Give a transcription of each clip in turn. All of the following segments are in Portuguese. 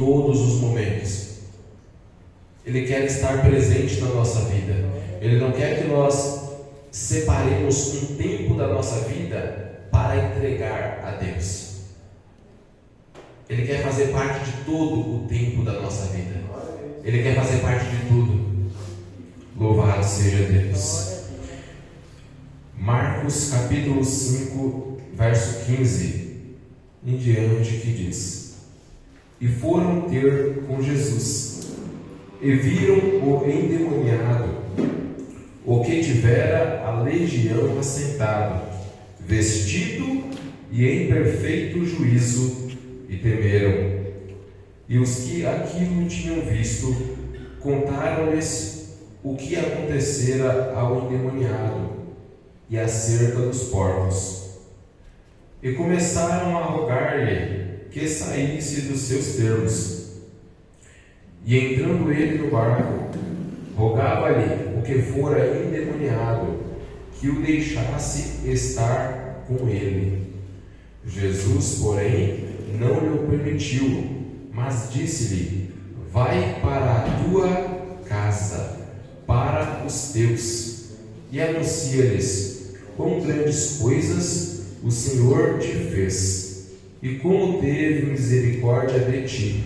todos os momentos. Ele quer estar presente na nossa vida. Ele não quer que nós separemos um tempo da nossa vida para entregar a Deus. Ele quer fazer parte de todo o tempo da nossa vida. Ele quer fazer parte de tudo. Louvado seja Deus. Marcos capítulo 5, verso 15 em diante, que diz: E foram ter com Jesus, e viram o endemoniado, o que tivera a legião assentado, vestido e em perfeito juízo, e temeram. E os que aquilo tinham visto contaram-lhes o que acontecera ao endemoniado e acerca dos porcos. E começaram a rogar-lhe que saísse dos seus termos. E entrando ele no barco, rogava-lhe o que fora endemoniado que o deixasse estar com ele. Jesus, porém, não lhe permitiu, mas disse-lhe: Vai para a tua casa, para os teus, e anuncia-lhes quão grandes coisas o Senhor te fez, e como teve misericórdia de ti.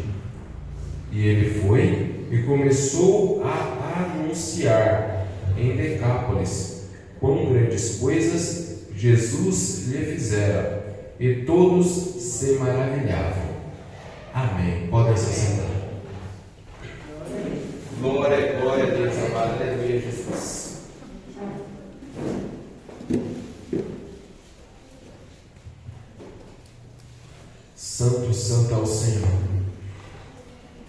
E ele foi e começou a anunciar em Decápolis quão grandes coisas Jesus lhe fizera, e todos se maravilhavam. Amém. Podem se sentar. Glória, glória a Deus, amado. Aleluia, Jesus. Santo, santo é o Senhor.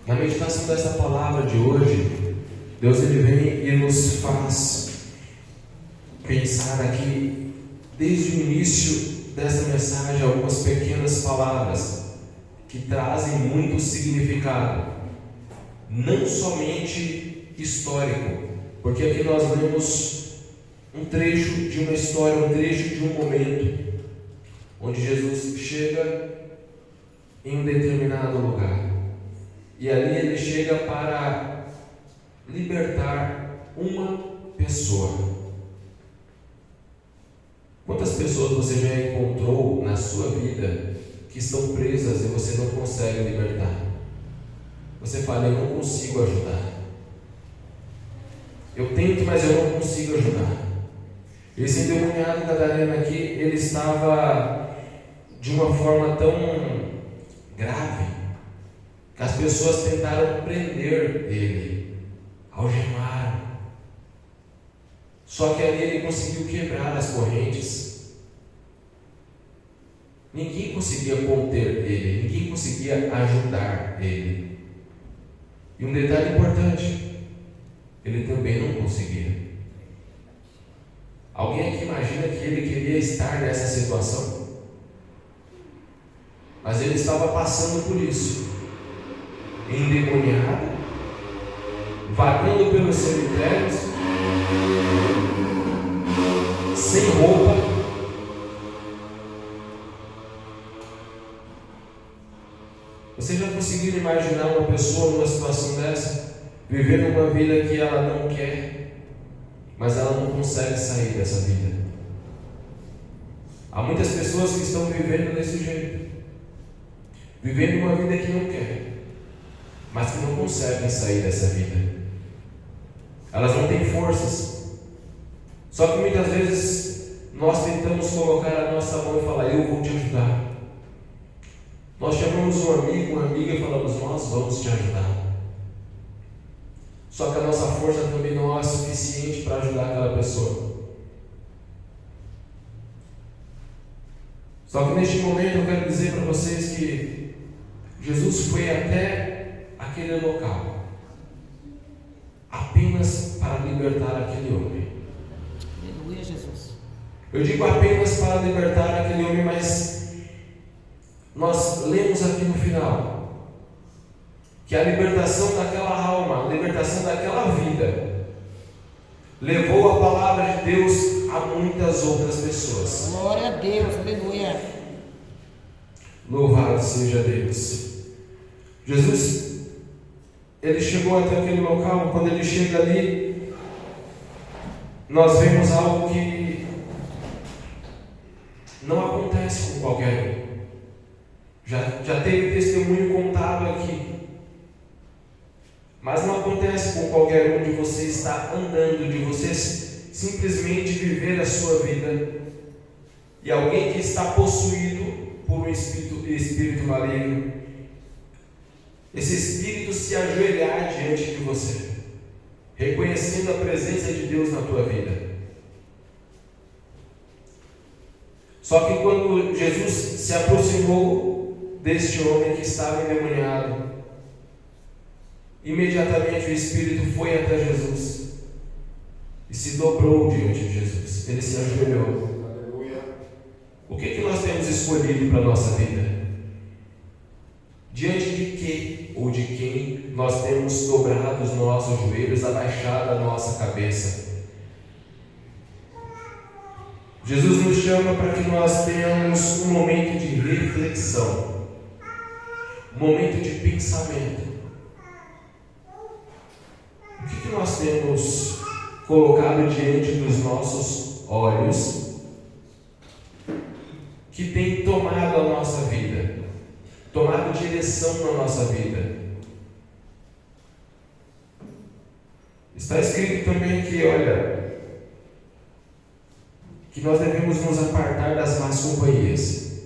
Na meditação dessa palavra de hoje, Deus ele vem e nos faz pensar aqui, desde o início dessa mensagem, algumas pequenas palavras que trazem muito significado, não somente histórico, porque aqui nós lemos um trecho de uma história, um trecho de um momento, onde Jesus chega em um determinado lugar, e ali ele chega para libertar uma pessoa. Quantas pessoas você já encontrou na sua vida que estão presas e você não consegue libertar? Você fala: eu não consigo ajudar. Eu tento, mas eu não consigo ajudar. Esse endemoniado gadareno aqui, ele estava de uma forma tão grave que as pessoas tentaram prender ele, algemaram. Só que ali ele conseguiu quebrar as correntes. Ninguém conseguia conter ele, ninguém conseguia ajudar ele. E um detalhe importante, ele também não conseguia. Alguém aqui imagina que ele queria estar nessa situação? Mas ele estava passando por isso, endemoniado, vagando pelos cemitérios, sem roupa. Vocês já conseguiram imaginar uma pessoa numa situação dessa, vivendo uma vida que ela não quer, mas ela não consegue sair dessa vida? Há muitas pessoas que estão vivendo desse jeito, vivendo uma vida que não quer, mas que não conseguem sair dessa vida. Elas não têm forças. Só que muitas vezes nós tentamos colocar a nossa mão e falar: eu vou te ajudar. Nós chamamos um amigo, uma amiga e falamos: nós vamos te ajudar. Só que a nossa força também não é suficiente para ajudar aquela pessoa. Só que neste momento eu quero dizer para vocês que Jesus foi até aquele local apenas para libertar aquele homem. Aleluia, Jesus. Eu digo apenas para libertar aquele homem, mas nós lemos aqui no final que a libertação daquela alma, a libertação daquela vida, levou a palavra de Deus a muitas outras pessoas. Glória a Deus, aleluia. Louvado seja Deus. Jesus, ele chegou até aquele local. Quando ele chega ali, nós vemos algo que não acontece com qualquer um. Já teve testemunho contado aqui, mas não acontece com qualquer um de você estar andando, de você simplesmente viver a sua vida e alguém que está possuído por um espírito maligno, esse espírito se ajoelhar diante de você, reconhecendo a presença de Deus na tua vida. Só que quando Jesus se aproximou deste homem que estava endemoniado, imediatamente o espírito foi até Jesus e se dobrou diante de Jesus. Ele se ajoelhou. O que nós temos escolhido para a nossa vida? Diante de que ou de quem nós temos dobrado os nossos joelhos, abaixado a nossa cabeça? Jesus nos chama para que nós tenhamos um momento de reflexão, um momento de pensamento. O que nós temos colocado diante dos nossos olhos que tem tomado a nossa vida, tomado direção na nossa vida? Está escrito também que, olha, que nós devemos nos apartar das más companhias,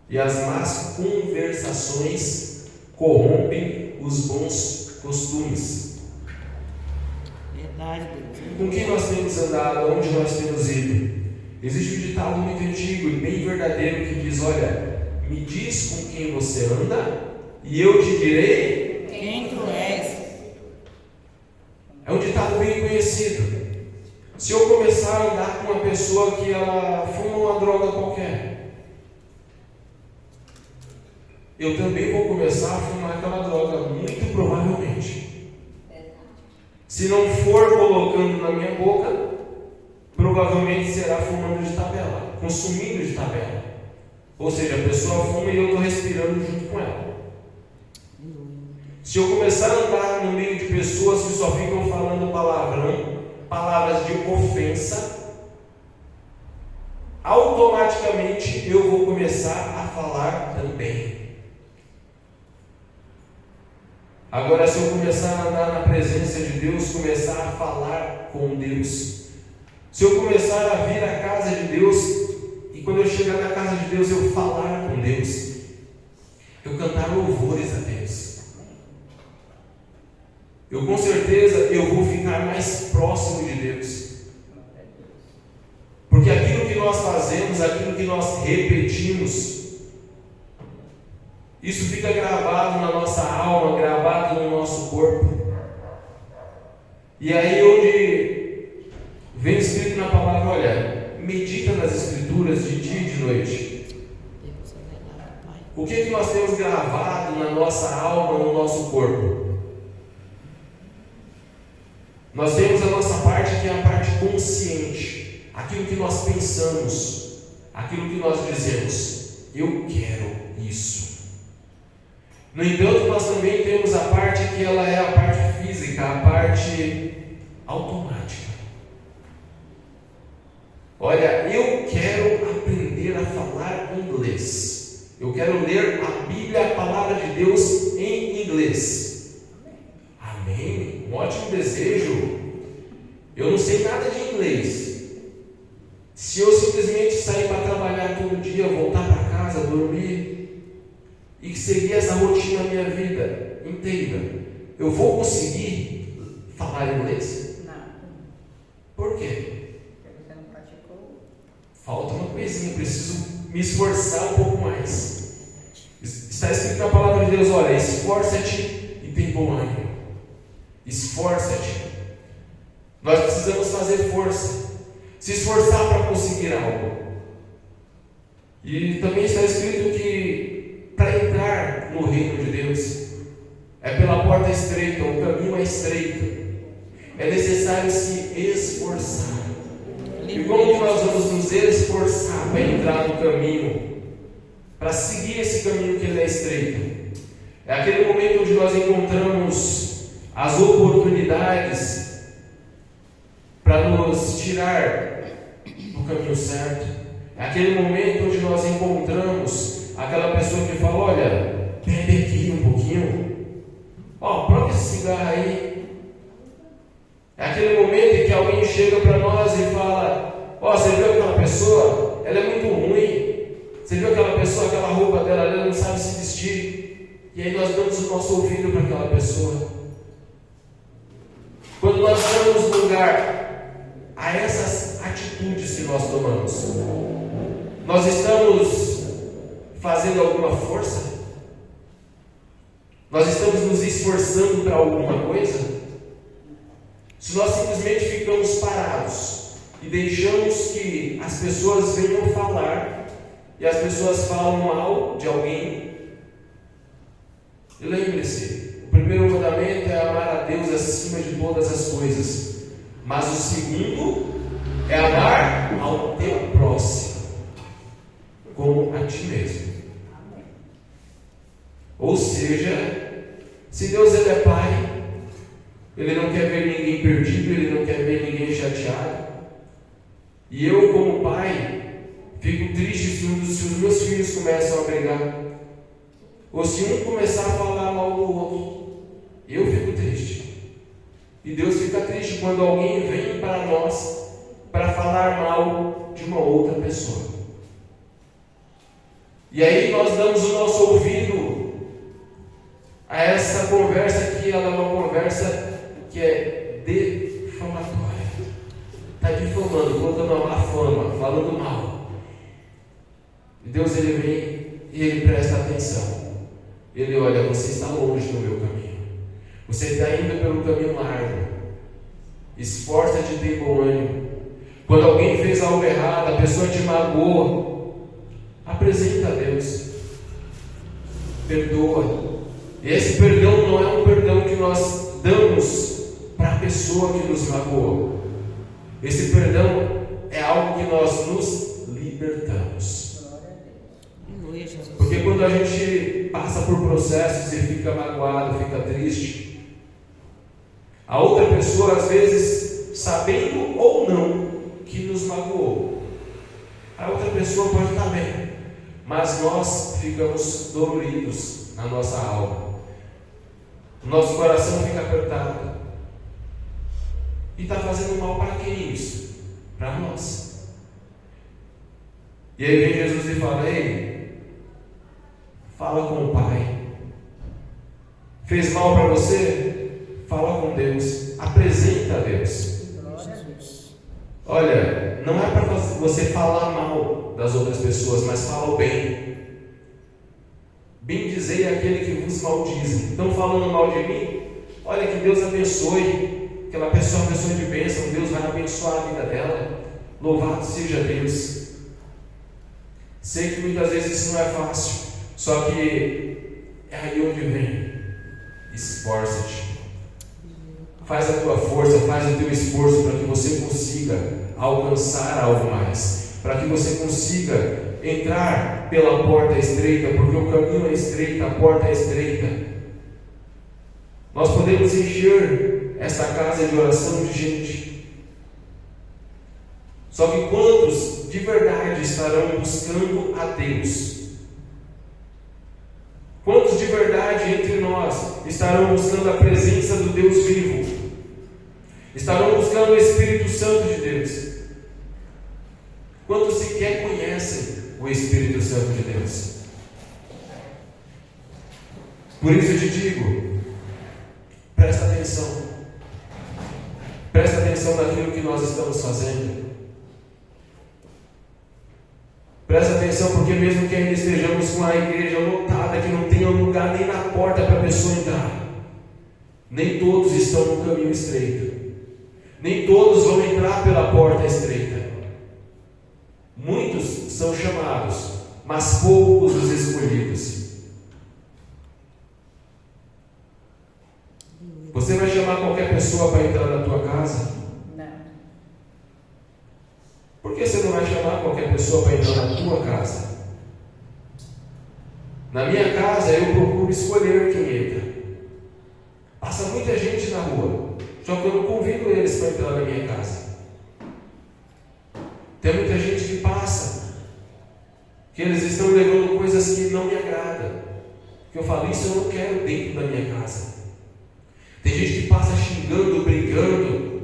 e as más conversações corrompem os bons costumes. Verdade, Deus. Com quem nós temos andado? Onde nós temos ido? Existe um ditado muito antigo e bem verdadeiro que diz: olha, me diz com quem você anda e eu te direi quem tu és. É um ditado bem conhecido. Se eu começar a andar com uma pessoa que ela fuma uma droga qualquer, eu também vou começar a fumar aquela droga, muito provavelmente. Se não for colocando na minha boca, provavelmente será fumando de tabela, consumindo de tabela. Ou seja, a pessoa fuma e eu estou respirando junto com ela. Se eu começar a andar no meio de pessoas que só ficam falando palavrão, palavras de ofensa, automaticamente eu vou começar a falar também. Agora, se eu começar a andar na presença de Deus, começar a falar com Deus, se eu começar a vir à casa de Deus, e quando eu chegar na casa de Deus eu falar com Deus, eu cantar louvores a Deus, eu com certeza eu vou ficar mais próximo de Deus. Porque aquilo que nós fazemos, aquilo que nós repetimos, isso fica gravado na nossa alma, gravado no nosso corpo. E aí onde vem escrito na palavra, olha, medita nas escrituras de dia e de noite. O que nós temos gravado na nossa alma, no nosso corpo? Nós temos a nossa parte, que é a parte consciente, aquilo que nós pensamos, aquilo que nós dizemos, eu quero isso. No entanto, nós também temos a parte que ela é a parte física, a parte automática. Olha, eu quero aprender a falar inglês, eu quero ler a Bíblia, a palavra de Deus em inglês. Amém? Um ótimo desejo. Eu não sei nada de inglês. Se eu simplesmente sair para trabalhar todo dia, voltar para casa, dormir e seguir essa rotina na minha vida inteira, eu vou conseguir falar inglês? Não. Por quê? Porque você não praticou. Falta uma coisinha, preciso me esforçar um pouco mais. Está escrito na palavra de Deus, olha, esforça-te e tem bom ânimo. Esforça-te. Nós precisamos fazer força, se esforçar para conseguir algo. E também está escrito que para entrar no reino de Deus é pela porta estreita, o caminho é estreito, é necessário se esforçar. E como que nós vamos nos esforçar para entrar no caminho, para seguir esse caminho que ele é estreito? É aquele momento onde nós encontramos as oportunidades para nos tirar do caminho certo. É aquele momento onde nós encontramos aquela pessoa que fala: olha, bebe aqui um pouquinho, prova esse cigarro aí. É aquele momento em que alguém chega para nós e fala: você viu aquela pessoa? Ela é muito ruim. Você viu aquela pessoa, aquela roupa dela, ela não sabe se vestir. E aí nós damos o nosso ouvido para aquela pessoa. Quando nós damos lugar a essas atitudes que nós tomamos, nós estamos fazendo alguma força? Nós estamos nos esforçando para alguma coisa? Se nós simplesmente ficamos parados e deixamos que as pessoas venham falar, e as pessoas falam mal de alguém, lembre-se, o primeiro mandamento é amar a Deus acima de todas as coisas, mas o segundo é amar ao teu próximo como a ti mesmo. Ou seja, se Deus ele é Pai, Ele não quer ver ninguém perdido, Ele não quer ver ninguém chateado. E eu, como pai, fico triste se os meus filhos começam a brigar, ou se um começar a falar mal do outro. Eu fico triste. E Deus fica triste quando alguém vem para nós para falar mal de uma outra pessoa. E aí nós damos o nosso ouvido a essa conversa que ela é uma conversa que é difamatória. Está difamando, colocando uma má fama, falando mal. E Deus ele vem e ele presta atenção. Ele olha: você está longe do meu caminho. Você está indo pelo caminho largo. Esforça-te de ter bom ânimo. Quando alguém fez algo errado, a pessoa te magoa, apresenta a Deus. Perdoa. E esse perdão não é um perdão que nós damos para a pessoa que nos magoou. Esse perdão é algo que nós nos libertamos. Porque quando a gente passa por processos e fica magoado, fica triste, a outra pessoa, às vezes, sabendo ou não que nos magoou, a outra pessoa pode estar bem, mas nós ficamos doloridos na nossa alma. O nosso coração fica apertado. E está fazendo mal para quem isso? Para nós. E aí vem Jesus e fala: ei, fala com o Pai. Fez mal para você? Fala com Deus. Apresenta a Deus. Olha, não é para você falar mal das outras pessoas, mas fala o bem. Bendizei aquele que vos maldize. Estão falando mal de mim? Olha, que Deus abençoe. Aquela pessoa é uma pessoa de bênção. Deus vai abençoar a vida dela. Louvado seja Deus. Sei que muitas vezes isso não é fácil, só que é aí onde vem. Esforça-te. Faz a tua força, faz o teu esforço para que você consiga alcançar algo mais, para que você consiga entrar pela porta estreita, porque o caminho é estreito, a porta é estreita. Nós podemos encher esta casa de oração de gente, só que quantos de verdade estarão buscando a Deus? Quantos de verdade entre nós estarão buscando a presença do Deus vivo? Estarão buscando o Espírito Santo de Deus? Quantos sequer conhecem o Espírito Santo de Deus? Por isso eu te digo, presta atenção. Presta atenção naquilo que nós estamos fazendo. Presta atenção, porque mesmo que ainda estejamos com a igreja lotada, que não tenha lugar nem na porta para a pessoa entrar, nem todos estão no caminho estreito. Nem todos vão entrar pela porta estreita. Muitos são chamados, mas poucos os escolhidos. Você vai chamar qualquer pessoa para entrar na tua casa? Não. Por que você não vai chamar qualquer pessoa para entrar na tua casa? Na minha casa eu procuro escolher quem entra. Passa muita gente na rua, só que eu não convido eles para entrar na minha casa. Tem muita gente que passa, que eles estão levando coisas que não me agradam, que eu falo, isso eu não quero dentro da minha casa. Tem gente que passa xingando, brigando,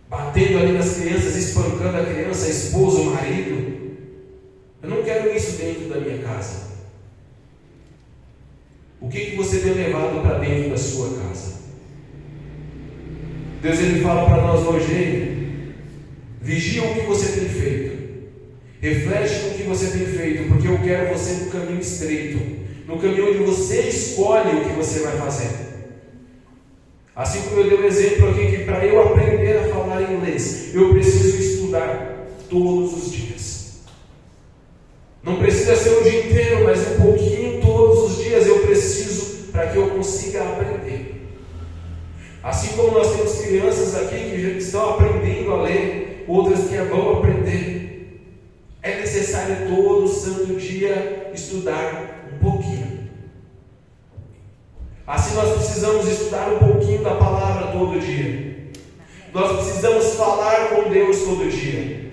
batendo ali nas crianças, espancando a criança, a esposa, o marido. Eu não quero isso dentro da minha casa. O que você tem levado para dentro da sua casa? Deus ele fala para nós hoje: vigia o que você tem feito, reflete no que você tem feito, porque eu quero você no caminho estreito, no caminho onde você escolhe o que você vai fazer. Assim como eu dei um exemplo aqui, que para eu aprender a falar inglês, eu preciso estudar todos os dias. Não precisa ser o dia inteiro, mas um pouquinho todos os dias eu preciso para que eu consiga aprender. Assim como nós temos crianças aqui que já estão aprendendo a ler, outras que vão aprender. É necessário todo santo dia estudar um pouquinho. Assim nós precisamos estudar um pouquinho da palavra todo dia. Nós precisamos falar com Deus todo dia.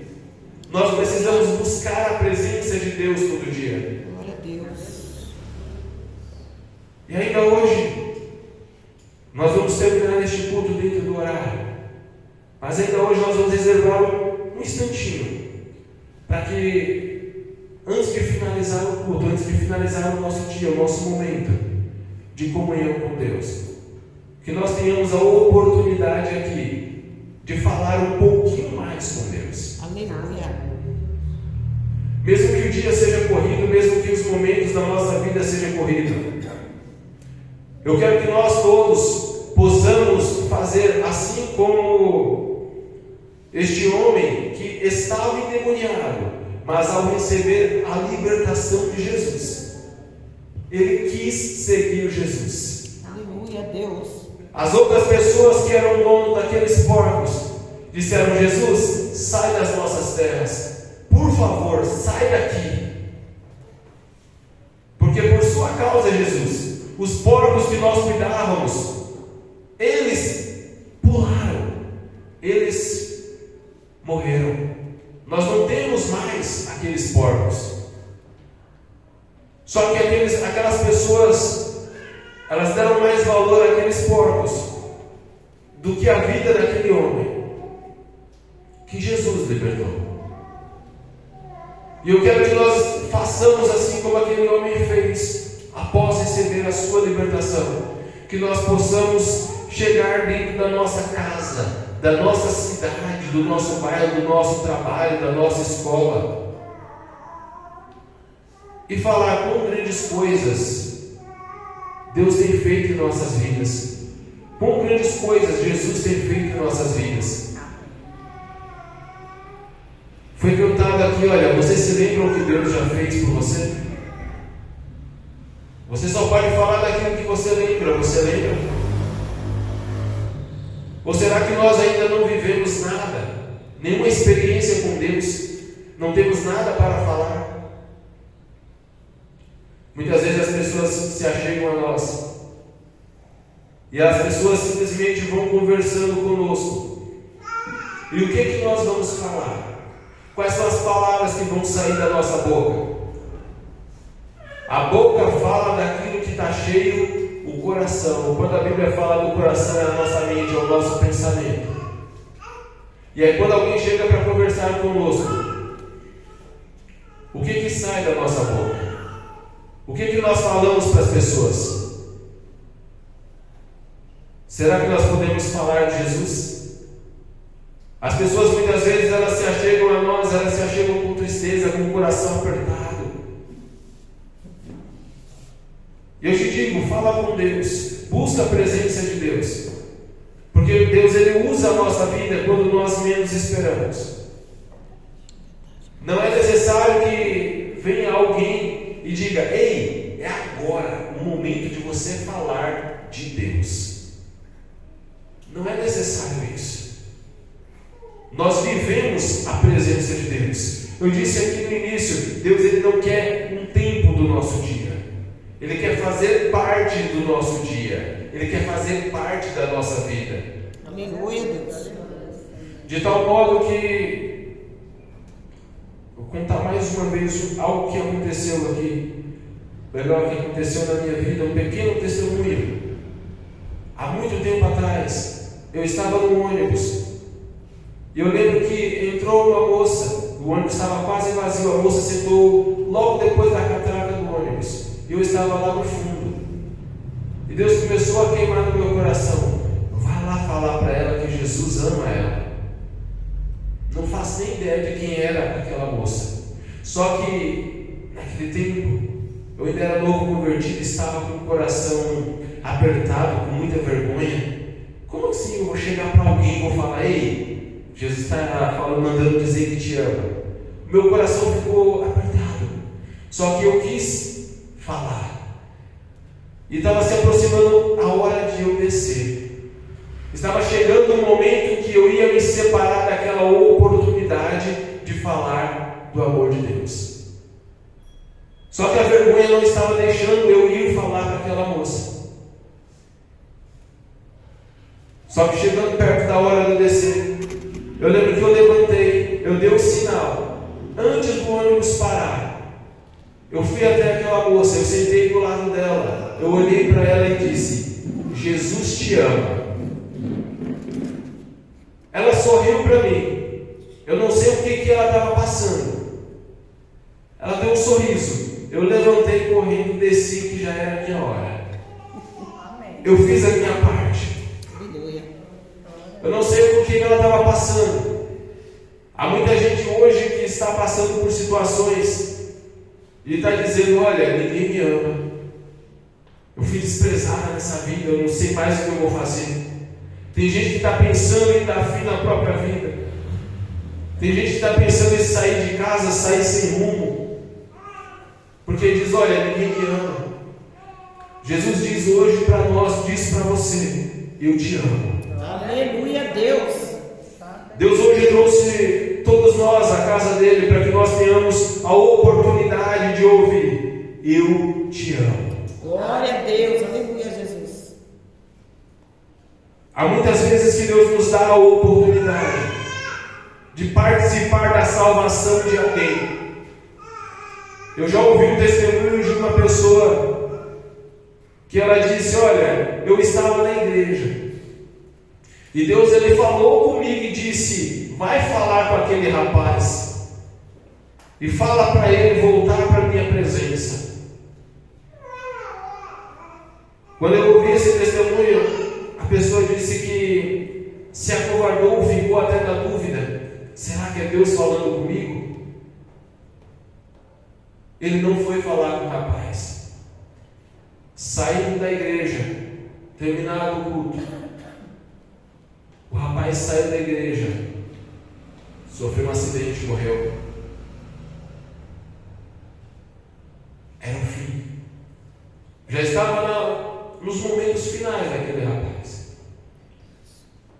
Nós precisamos buscar a presença de Deus todo dia. Glória a Deus. E ainda hoje, nós vamos terminar este culto dentro do horário. Mas ainda hoje nós vamos reservar um instantinho, para que, antes de finalizar o culto, antes de finalizar o nosso dia, o nosso momento de comunhão com Deus, que nós tenhamos a oportunidade aqui de falar um pouquinho mais com Deus. Aleluia. Mesmo que o dia seja corrido, mesmo que os momentos da nossa vida sejam corridos, eu quero que nós todos possamos fazer assim como este homem que estava endemoniado, mas ao receber a libertação de Jesus, ele quis seguir Jesus. Aleluia, Deus. As outras pessoas que eram donos daqueles porcos disseram: Jesus, sai das nossas terras, por favor, sai daqui, porque por sua causa, Jesus, os porcos que nós cuidávamos, eles pularam, eles morreram. Nós não temos mais aqueles porcos. Só que aquelas pessoas, elas deram mais valor àqueles porcos do que a vida daquele homem que Jesus libertou. E eu quero que nós façamos assim como aquele homem fez após receber a sua libertação, que nós possamos chegar dentro da nossa casa, da nossa cidade, do nosso bairro, do nosso trabalho, da nossa escola, e falar quão grandes coisas Deus tem feito em nossas vidas, quão grandes coisas Jesus tem feito em nossas vidas. Foi cantado aqui, olha, você se lembra o que Deus já fez por você? Você só pode falar daquilo que você lembra, você lembra? Ou será que nós ainda não vivemos nada, nenhuma experiência com Deus, não temos nada para falar? Muitas vezes as pessoas se achegam a nós e as pessoas simplesmente vão conversando conosco. E o que nós vamos falar? Quais são as palavras que vão sair da nossa boca? A boca fala daquilo que está cheio o coração. Quando a Bíblia fala do coração, é a nossa mente, é o nosso pensamento. E aí quando alguém chega para conversar conosco, o que sai da nossa boca? O que nós falamos para as pessoas? Será que nós podemos falar de Jesus? As pessoas muitas vezes elas se achegam a nós, elas se achegam com tristeza, com o coração apertado. E eu te digo, fala com Deus, busca a presença de Deus, porque Deus ele usa a nossa vida quando nós menos esperamos. Não é necessário que venha alguém e diga: ei, é agora o momento de você falar de Deus. Não é necessário isso. Nós vivemos a presença de Deus. Eu disse aqui no início, Deus ele não quer um tempo do nosso dia, Ele quer fazer parte do nosso dia. Ele quer fazer parte da nossa vida. Aleluia, Deus. De tal modo que, vou contar mais uma vez algo que aconteceu aqui. Melhor, que aconteceu na minha vida, um pequeno testemunho. Há muito tempo atrás, eu estava no ônibus. E eu lembro que entrou uma moça. O ônibus estava quase vazio. A moça sentou logo depois da catraca do ônibus. E eu estava lá no fundo. E Deus começou a queimar no meu coração. Vai lá falar para ela que Jesus ama ela. Não faço nem ideia de quem era aquela moça. Só que naquele tempo eu ainda era novo convertido, estava com o coração apertado, com muita vergonha. Como assim eu vou chegar para alguém e vou falar: ei, Jesus está falando, mandando dizer que te ama? O meu coração ficou apertado. Só que eu quis falar. E estava se aproximando a hora de eu descer. Estava chegando o momento que eu ia me separar daquela oportunidade de falar do amor de Deus. Só que a vergonha não estava deixando eu ir falar para aquela moça. Só que chegando perto da hora de eu descer, eu lembro que eu levantei, eu dei um sinal. Antes do ônibus parar, eu fui até aquela moça, eu sentei do lado dela, eu olhei para ela e disse: Jesus te ama. Ela sorriu para mim. Eu não sei o que ela estava passando. Ela deu um sorriso. Eu levantei correndo, desci, que já era a minha hora. Eu fiz a minha parte. Eu não sei o que ela estava passando. Há muita gente hoje que está passando por situações e está dizendo: olha, ninguém me ama. Eu fui desprezada nessa vida, eu não sei mais o que eu vou fazer. Tem gente que está pensando em dar fim na própria vida. Tem gente que está pensando em sair de casa, sair sem rumo. Porque diz: olha, ninguém me ama. Jesus diz hoje para nós, diz para você: eu te amo. Aleluia, Deus. Deus hoje trouxe todos nós à casa dele para que nós tenhamos a oportunidade de ouvir: eu te amo. Glória a Deus, aleluia, Jesus. Há muitas vezes que Deus nos dá a oportunidade de participar da salvação de alguém. Eu já ouvi um testemunho de uma pessoa que ela disse: olha, eu estava na igreja e Deus ele falou comigo e disse: vai falar com aquele rapaz e fala para ele voltar para a minha presença. Quando eu ouvi esse testemunho, a pessoa disse que se acovardou, ficou até na dúvida: será que é Deus falando comigo? Ele não foi falar com o rapaz. Saindo da igreja, terminado o culto, o rapaz saiu da igreja, sofreu um acidente e morreu. Era o fim. Já estava nos momentos finais daquele rapaz.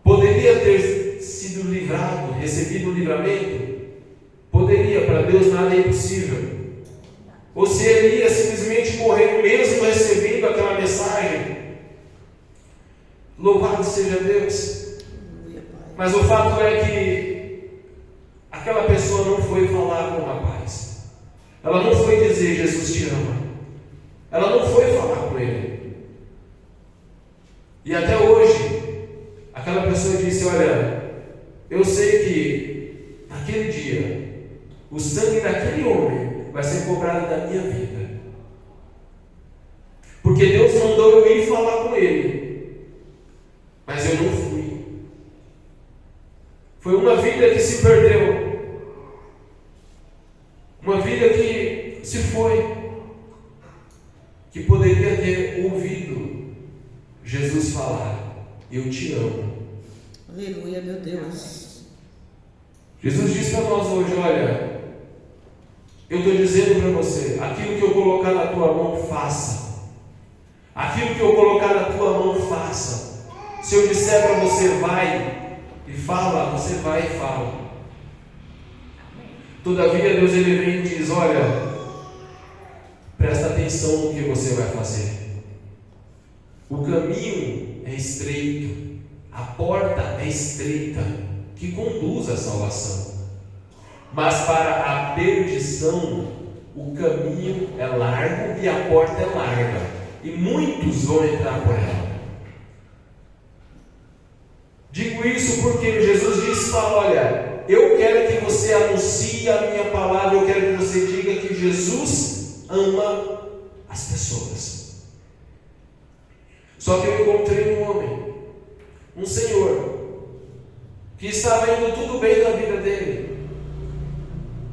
Poderia ter sido livrado, recebido o livramento? Poderia, para Deus nada é impossível. Ou se ele ia simplesmente morrer mesmo recebendo aquela mensagem. Louvado seja Deus. Mas o fato é que aquela pessoa não foi falar com o rapaz. Ela não foi dizer: Jesus te ama. Ela não foi falar com ele. E até hoje, aquela pessoa disse: olha, eu sei que naquele dia o sangue daquele homem vai ser cobrado da minha vida, porque Deus mandou eu ir falar com ele, mas eu não fui. Foi uma vida que se perdeu, uma vida que se foi, que poderia ter ouvido Jesus falar: eu te amo. Aleluia, meu Deus. Jesus diz para nós hoje: olha, eu estou dizendo para você, aquilo que eu colocar na tua mão, faça. Aquilo que eu colocar na tua mão, faça. Se eu disser para você: vai e fala, você vai e fala. Todavia Deus ele vem e diz: olha, presta atenção no que você vai fazer. O caminho é estreito, a porta é estreita, que conduz à salvação. Mas para a perdição, o caminho é largo e a porta é larga, e muitos vão entrar por ela. Digo isso porque Jesus disse: olha, eu quero que você anuncie a minha palavra, eu quero que você diga que Jesus ama as pessoas. Só que eu encontrei um homem, um senhor, que estava indo tudo bem na vida dele,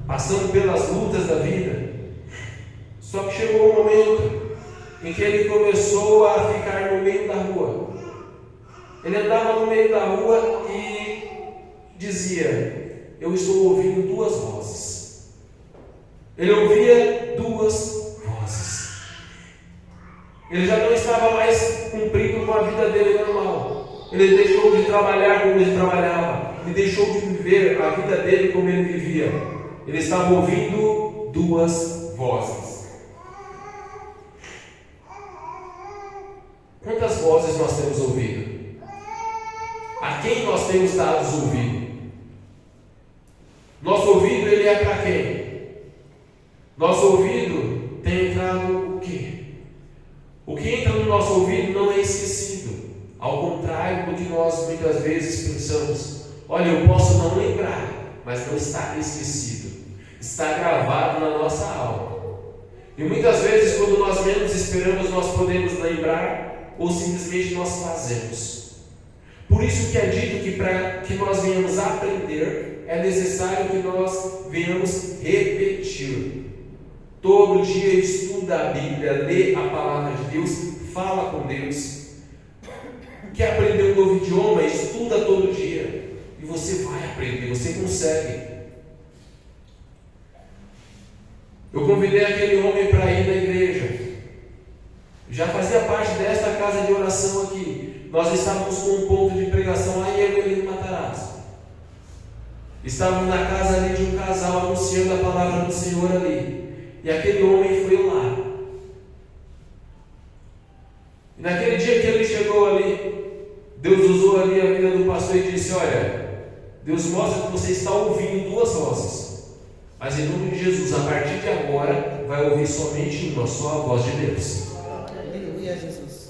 passando pelas lutas da vida. Só que chegou um momento em que ele começou a ficar no meio da rua. Ele andava no meio da rua e dizia: eu estou ouvindo duas vozes. Ele ouvia duas vozes. Ele já não estava mais cumprindo com a vida dele normal. Ele deixou de trabalhar como ele trabalhava. Ele deixou de viver a vida dele como ele vivia. Ele estava ouvindo duas vozes. Quantas vozes nós temos ouvido? A quem nós temos dado ouvido? Nosso ouvido, ele é para quem? Nosso ouvido tem entrado o quê? O que entra no nosso ouvido não é esquecido. Ao contrário do que nós muitas vezes pensamos. Olha, eu posso não lembrar, mas não está esquecido. Está gravado na nossa alma. E muitas vezes, quando nós menos esperamos, nós podemos lembrar, ou simplesmente nós fazemos. Por isso que é dito que para que nós venhamos aprender, é necessário que nós venhamos repetir. Todo dia estuda a Bíblia, lê a palavra de Deus, fala com Deus. Quer aprender um novo idioma? Estuda todo dia. E você vai aprender, você consegue. Eu convidei aquele homem para ir na igreja. Já fazia parte desta casa de oração aqui. Nós estávamos com um ponto de pregação lá em Ermelino Matarazzo. Estávamos na casa ali de um casal anunciando a palavra do Senhor ali. E aquele homem foi lá. E naquele dia que ele chegou ali, Deus usou ali a vida do pastor e disse: olha, Deus mostra que você está ouvindo duas vozes. Mas em nome de Jesus, a partir de agora, vai ouvir somente uma, só a voz de Deus. Aleluia, Jesus.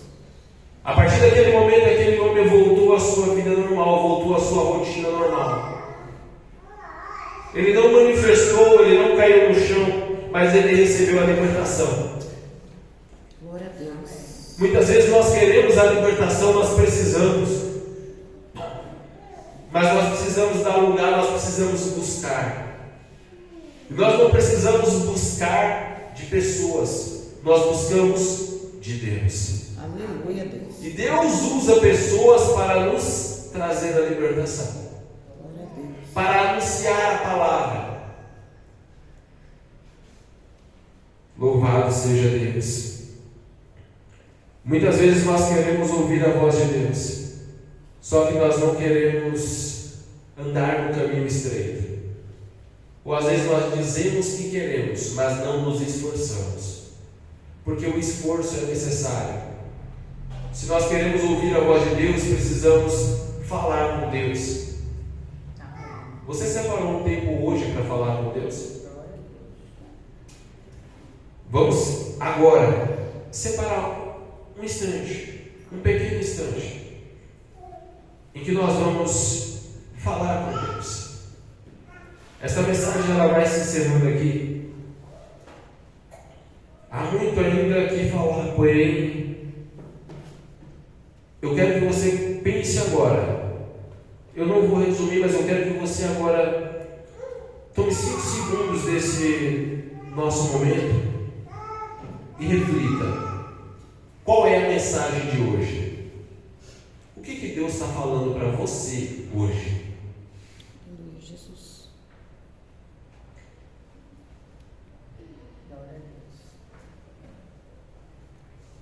A partir daquele momento, aquele homem voltou à sua vida normal, voltou à sua rotina normal. Ele não manifestou, ele não caiu no chão, mas ele recebeu a libertação. Glória a Deus. Muitas vezes nós queremos a libertação, nós precisamos. Mas nós precisamos dar lugar, nós precisamos buscar. E nós não precisamos buscar de pessoas, nós buscamos de Deus. Aleluia, Deus. E Deus usa pessoas para nos trazer a libertação, Glória a Deus. para anunciar a palavra. Louvado seja Deus. Muitas vezes nós queremos ouvir a voz de Deus, só que nós não queremos andar no caminho estreito. Ou às vezes nós dizemos que queremos, mas não nos esforçamos, porque o esforço é necessário. Se nós queremos ouvir a voz de Deus, precisamos falar com Deus. Você separou um tempo hoje para falar com Deus? Vamos agora separar um instante, um pequeno instante, em que nós vamos falar com Deus. Esta mensagem ela vai se encerrando aqui. Há muito ainda que falar, porém eu quero que você pense agora. Eu não vou resumir, mas eu quero que você agora tome 5 segundos desse nosso momento e reflita. Qual é a mensagem de hoje? O que Deus está falando para você hoje? Aleluia, Jesus.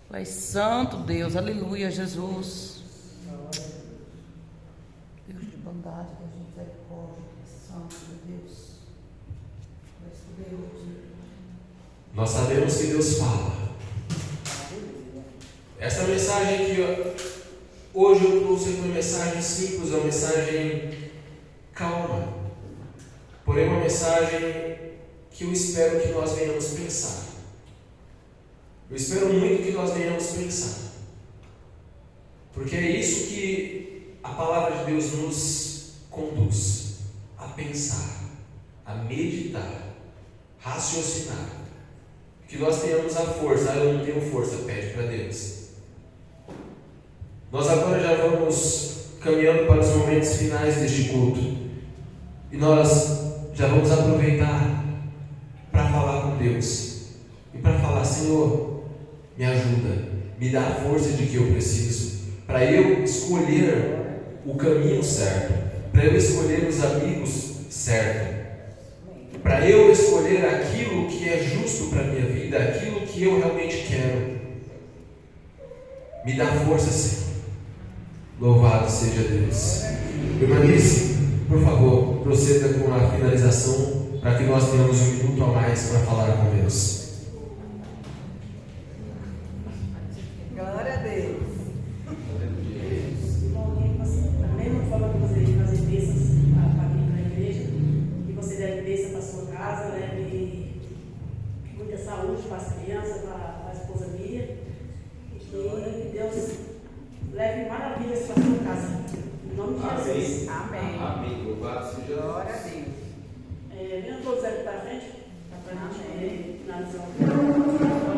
Pai Santo Deus, aleluia, Jesus. Deus de bondade, Deus de misericórdia, Santo Deus. Deus, Nós sabemos que Deus fala. Essa mensagem que hoje eu trouxe uma mensagem simples, uma mensagem calma, porém uma mensagem que eu espero que nós venhamos pensar. Eu espero muito que nós venhamos pensar, porque é isso que a palavra de Deus nos conduz a pensar, a meditar, raciocinar, que nós tenhamos a força. Eu não tenho força, pede para Deus. Nós agora já vamos caminhando para os momentos finais deste culto, e nós já vamos aproveitar para falar com Deus e para falar: Senhor, me ajuda, me dá a força de que eu preciso, para eu escolher o caminho certo, para eu escolher os amigos certos, para eu escolher aquilo que é justo para a minha vida, aquilo que eu realmente quero. Me dá força, Senhor. Louvado seja Deus. Irmanice, por favor, proceda com a finalização, para que nós tenhamos um minuto a mais para falar com Deus. Glória a Deus. Também não falou que você deve fazer bênçãos para a família da igreja, que você deve bênção para a sua casa, deve muita saúde para as crianças, para a esposa Miriam, e que Deus leve maravilhas para a sua casa. Em nome de Jesus. Amém. Amém. Louvado seja Glória a Deus. Venham todos aqui para frente, para a gente finalizar.